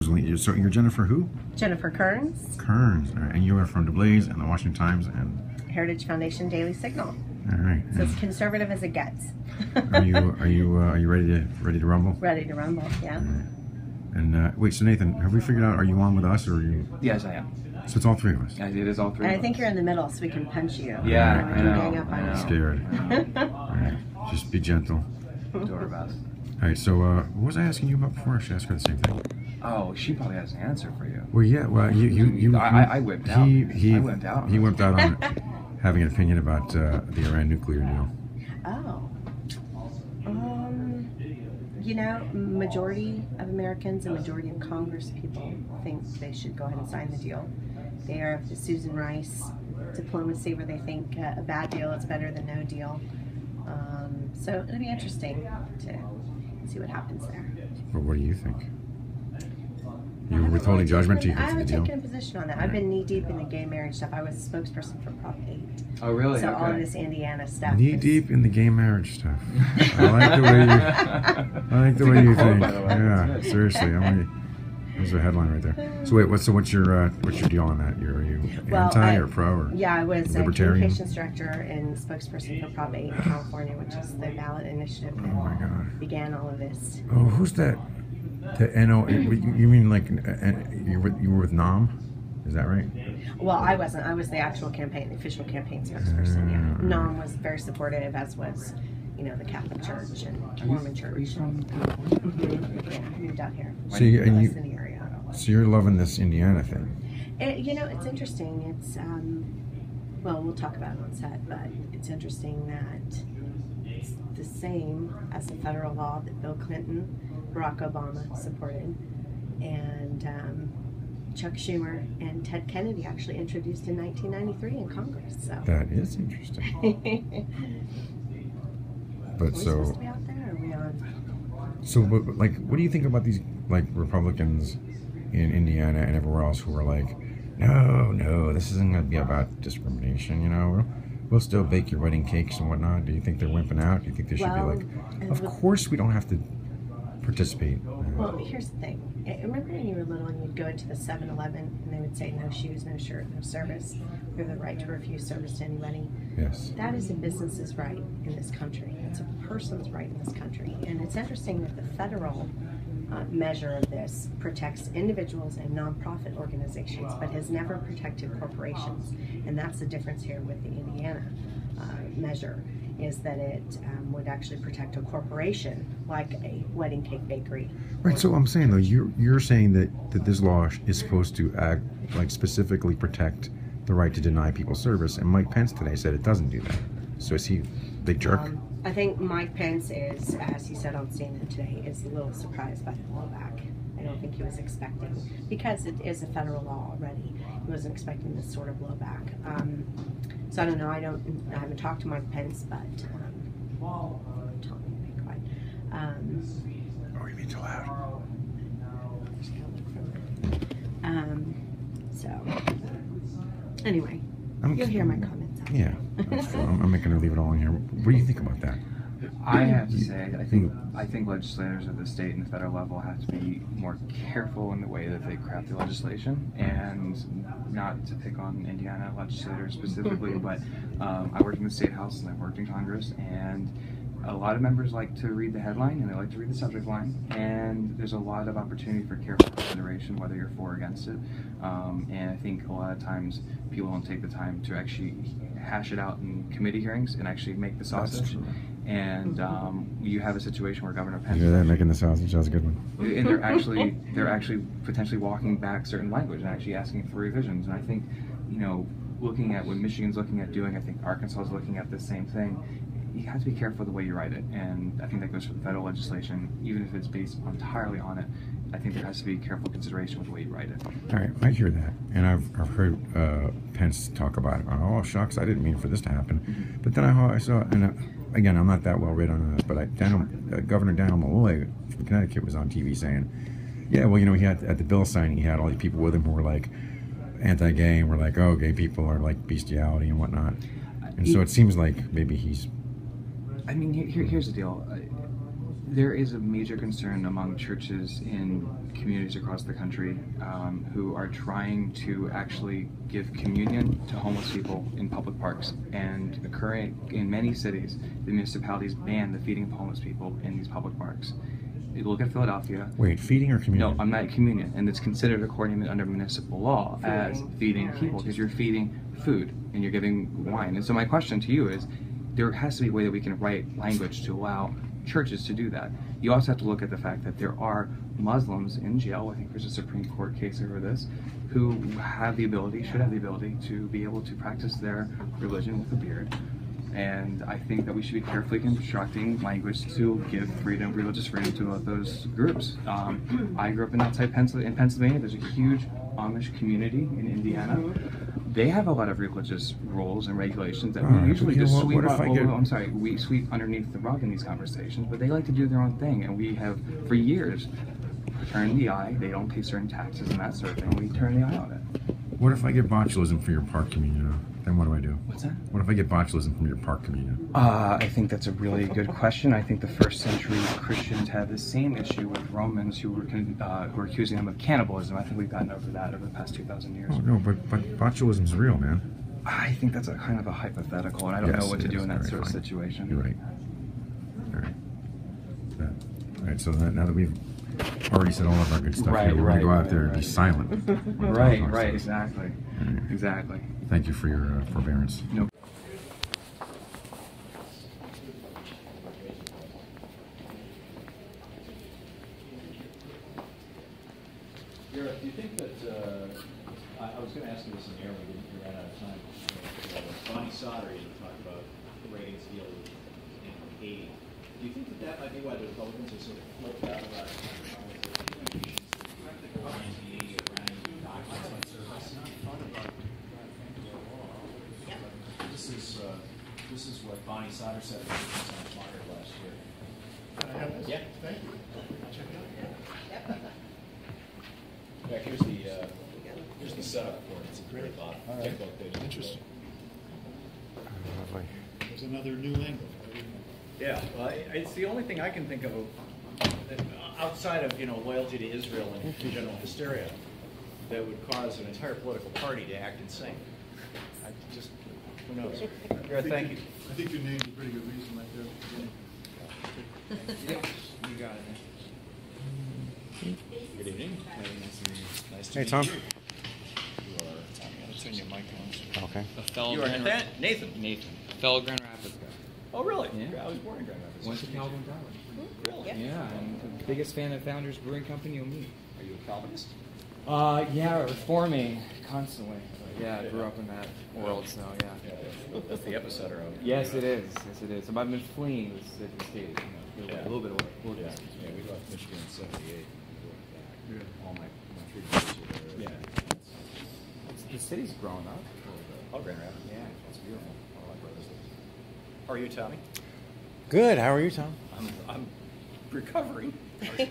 So you're Jennifer who? Jennifer Kearns. Kearns. All right. And you are from DuBois and the Washington Times and Heritage Foundation Daily Signal. all right. So as conservative as it gets. Are you ready to rumble? Ready to rumble, yeah. And wait, so Nathan, have we figured out, are you on with us or are you? Yes, I am. So it's all three of us. Yeah, it is all three. And of I think us. you're in the middle, so we can punch you. Yeah, And we I can know. gang up on I you. know. Scared. All right. Just be gentle. Do our best. All right. So what was I asking you about before? I should ask her the same thing. Oh, she probably has an answer for you. Well, yeah. Well, you. I whipped out. He I whipped out. He whipped out on having an opinion about the Iran nuclear deal. Oh. You know, majority of Americans and majority of Congress people think they should go ahead and sign the deal. They are of the Susan Rice diplomacy where they think a bad deal is better than no deal. So it'll be interesting to see what happens there. But what do you think? You were withholding judgment till you I get to the haven't deal? taken a position on that. I've been knee deep in the gay marriage stuff. I was a spokesperson for Prop 8. Oh, really? So all of Okay. this Indiana stuff. Knee deep in the gay marriage stuff. I like the way you think. by the way. Yeah, That's good. seriously. There's a headline right there. So wait, what's your deal on that? Are you anti or pro or? Yeah, I was a libertarian? communications director and spokesperson for Prop 8 in California, which is the ballot initiative Oh my that God. began all of this. Oh, who's that? The NO? You mean like you were with NOM? Is that right? Well, I wasn't. I was the actual campaign, the official campaign spokesperson. Yeah, NOM was very supportive, as was, the Catholic Church and Mormon Are you Church. from? Yeah, I moved out here. So you- and Less you- than the area. So you're loving this Indiana thing? It's interesting. It's well, we'll talk about it on set, but it's interesting that it's the same as the federal law that Bill Clinton, Barack Obama supported, and Chuck Schumer and Ted Kennedy actually introduced in 1993 in Congress. So. That is interesting. But Are we supposed to be out there? Or are we on? So, what do you think about these, Republicans in Indiana and everywhere else who are like, no, this isn't going to be about discrimination, We'll still bake your wedding cakes and whatnot. Do you think they're wimping out? Do you think they should be like, of course we don't have to participate? Well, here's the thing. Remember when you were little and you'd go into the 7-Eleven and they would say no shoes, no shirt, no service. You have the right to refuse service to anybody. Yes. That is a business's right in this country. It's a person's right in this country. And it's interesting that the federal measure of this protects individuals and nonprofit organizations, but has never protected corporations. And that's the difference here with the Indiana measure, is that it would actually protect a corporation like a wedding cake bakery. Right. So I'm saying though, you're saying that this law is supposed to act specifically protect the right to deny people service, and Mike Pence today said it doesn't do that. So is he a big jerk? I think Mike Pence is, as he said on CNN today, is a little surprised by the blowback. I don't think he was expecting, because it is a federal law already. He wasn't expecting this sort of blowback. So I don't know. I haven't talked to Mike Pence, but tell me to be quiet. Oh, you mean too loud? Just gotta look for it. So anyway, you'll hear my comments. Yeah, that's true. I'm making her leave it all in here. What do you think about that? I have to say, I think legislators at the state and the federal level have to be more careful in the way that they craft the legislation, and not to pick on Indiana legislators specifically, but I worked in the state house and I've worked in Congress, and a lot of members like to read the headline and they like to read the subject line, and there's a lot of opportunity for careful consideration whether you're for or against it. And I think a lot of times people don't take the time to actually hash it out in committee hearings and actually make the sausage. And you have a situation where Governor Pence, You hear that? Making the sausage. That's a good one. and they're actually potentially walking back certain language and actually asking for revisions. And I think, looking at what Michigan's looking at doing, I think Arkansas is looking at the same thing. You have to be careful the way you write it, and I think that goes for the federal legislation, even if it's based entirely on it. I think there has to be careful consideration with the way you write it. All right, I hear that, and I've heard Pence talk about it. Oh shucks, I didn't mean for this to happen. But then I saw, and again, I'm not that well read on this, but Governor Daniel Malloy from Connecticut was on TV saying, yeah, well, he had at the bill signing, he had all these people with him who were like anti-gay and were like, oh, gay people are like bestiality and whatnot. And so it seems like maybe he's. I mean, here's the deal. There is a major concern among churches in communities across the country who are trying to actually give communion to homeless people in public parks. And occurring in many cities, the municipalities ban the feeding of homeless people in these public parks. You look at Philadelphia. Wait, feeding or communion? No, I'm not communion, and it's considered according under municipal law as feeding people because you're feeding food and you're giving wine. And so my question to you is, there has to be a way that we can write language to allow churches to do that. You also have to look at the fact that there are Muslims in jail, I think there's a Supreme Court case over this, who have the ability, should have the ability to be able to practice their religion with a beard. And I think that we should be carefully constructing language to give freedom, religious freedom to those groups. I grew up in Pennsylvania. There's a huge Amish community in Indiana. They have a lot of religious rules and regulations that we usually just sweep we sweep underneath the rug in these conversations, but they like to do their own thing, and we have for years turned the eye. They don't pay certain taxes and that sort of thing. We turn the eye on it. What if I get botulism for your park communion? Then what do I do? What's that? What if I get botulism from your park communion? I think that's a really good question. I think the first century Christians had the same issue with Romans who were accusing them of cannibalism. I think we've gotten over that over the past 2,000 years. Oh no, but botulism's real, man. I think that's a kind of a hypothetical, and I don't know what to do in that sort of situation. You're right. All right. Yeah. All right. So now that we've already said all of our good stuff here, we're gonna go out there and be silent. Right. Exactly. Right. Exactly. Thank you for your forbearance. No. Gareth, do you think that, I was going to ask you this in the air, we ran out of time. Bonnie Sodder, you talked about the ratings deal in Haiti. Do you think that that might be why the Republicans are sort of flipped out about This is what Bonnie Sodder said at the Science Monitor last year. Can I have this? Yeah. Thank you. Check it out. In fact, here's the setup for it. It's a great thought. All right. Interesting. There's another new angle. Yeah, well, it's the only thing I can think of outside of loyalty to Israel and general hysteria that would cause an entire political party to act insane. Who knows? Gareth, thank you. I think you named a pretty good reason right there. Yep, you got it. Good evening. Nice to Hey, meet Tom. you. You are Tom. I'm going to turn your mic on. Okay. A fellow You are Grand Nathan. Nathan. Fellow Grand Rapids guy. Oh, really? Yeah. I was born in Grand Rapids. Went to Calvin College. Really? Yeah, I'm the biggest fan of Founders Brewing Company you'll meet. Are you a Calvinist? Yeah, reforming constantly. Yeah, I grew up in that world, so yeah. That's the epicenter of it. Yes, it is. Yes, it is. So I've been fleeing the state, Yeah. a little bit away. Yeah, we left Michigan in '78. All my 3 years were there. Yeah. The city's growing up. Oh, Grand Rapids. Yeah, it's beautiful. All my brothers live. How are you, Tommy? Good. How are you, Tom? I'm recovering.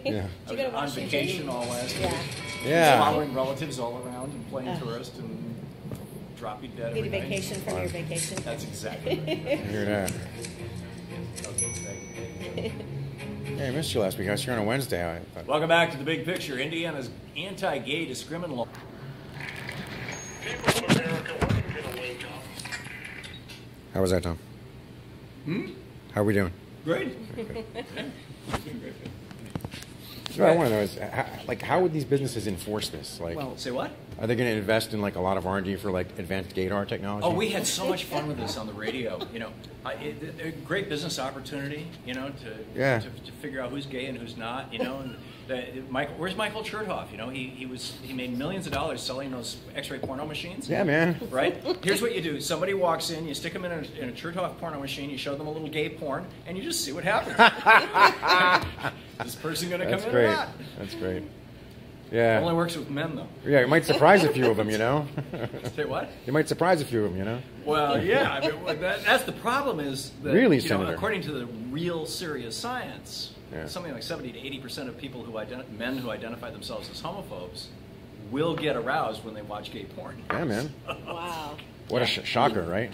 Yeah. I was on vacation all last week. Yeah. Following relatives all around and playing tourist and dropping dead Need every a night. vacation from your vacation. That's exactly right. Hear that? Okay, thank you. Hey, I missed you last week. I was here on a Wednesday. I thought. Welcome back to the big picture. Indiana's anti-gay discrimination law. People of America, when are you going to wake up? How was that, Tom? How are we doing? Great. What I want to know is, how would these businesses enforce this? Like, Well, say what? are they going to invest in like a lot of R&D for like advanced gaydar technology? Oh, we had so much fun with this on the radio. A great business opportunity. Yeah. To figure out who's gay and who's not. And where's Michael Chertoff? He made millions of dollars selling those X-ray porno machines. Yeah, man. Right? Here's what you do. Somebody walks in, you stick them in a Chertoff porno machine, you show them a little gay porn, and you just see what happens. Is this person going to come That's in great. or not? That's great. It Yeah. only works with men, though. Yeah, it might surprise a few of them, Say what? It might surprise a few of them, Well, yeah. That's the problem is that, Really, Senator? according to the real serious science, Yeah. something like 70 to 80% of people men who identify themselves as homophobes will get aroused when they watch gay porn. Yeah, man. Wow. What a shocker, right?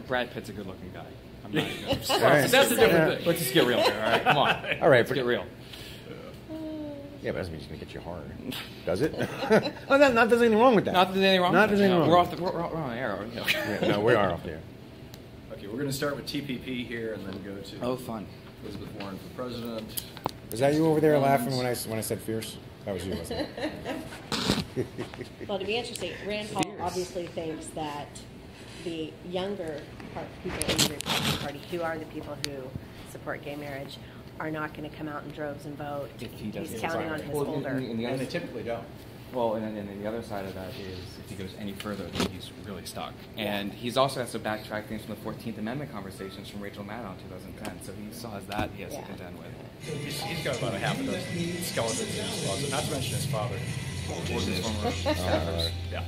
Brad Pitt's a good-looking guy. I'm not. All right. That's a different thing. Let's just get real here. All right, come on. All right, Let's but get real. yeah, but that doesn't mean it's going to get you hard, does it? Oh, not there's anything wrong with that. Not that there's anything wrong. Not with there's that. anything We're wrong. off the we're on the air. Aren't we? Yeah, no, we are off there. Okay, we're going to start with TPP here and then go to Oh, fun. Elizabeth Warren for president. Was that you over there laughing when I said fierce? That was you, wasn't it? Well, to be interesting, Rand Paul obviously thinks that the younger people in the Republican Party, who are the people who support gay marriage, are not going to come out in droves and vote. If he does He's it. counting on his Well, older. in the And other, they typically don't. well, and then the other side of that is if he goes any further, then he's really stuck. And he's also has to backtrack things from the 14th Amendment conversations from Rachel Maddow in 2010. So he still has that he has to Yeah. contend with. He's got about a half a dozen skeletons in his closet, not to mention his father. Was his former Yeah. Yeah.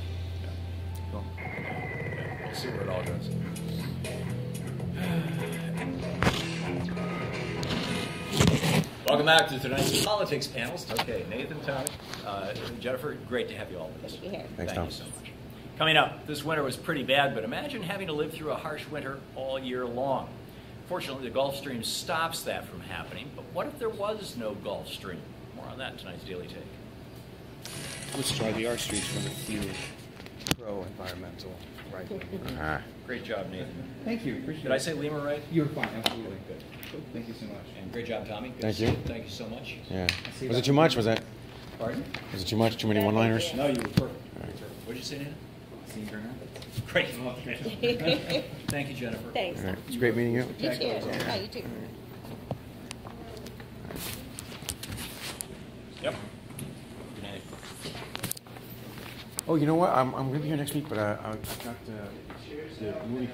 Cool. We'll see where it all goes. Welcome back to tonight's politics panels. Okay, Nathan, Tommy, Jennifer, great to have you all with us. Good to be here. Thanks, Thank Tom. you so much. Coming up, this winter was pretty bad, but imagine having to live through a harsh winter all year long. Fortunately, the Gulf Stream stops that from happening, but what if there was no Gulf Stream? More on that in tonight's Daily Take. Let's try the R streets from a few pro-environmental right. Ah. Great job, Nathan. Thank you. Appreciate Did I say Lima right? You're fine. Absolutely. Good. Thank you so much. And great job, Tommy. Good Thank to see you. Thank you so much. Yeah. see Was that. it too much? Was that? Pardon? Was it too much? Too many one-liners? No, you were perfect. What did you say, Nathan? See you, Bernard. Great. Thank you, Jennifer. Thanks. All right. It's great meeting you. You too. Yeah, you too. Yep. Good night. Oh, you know what? I'm going to be here next week, but I've got the movie.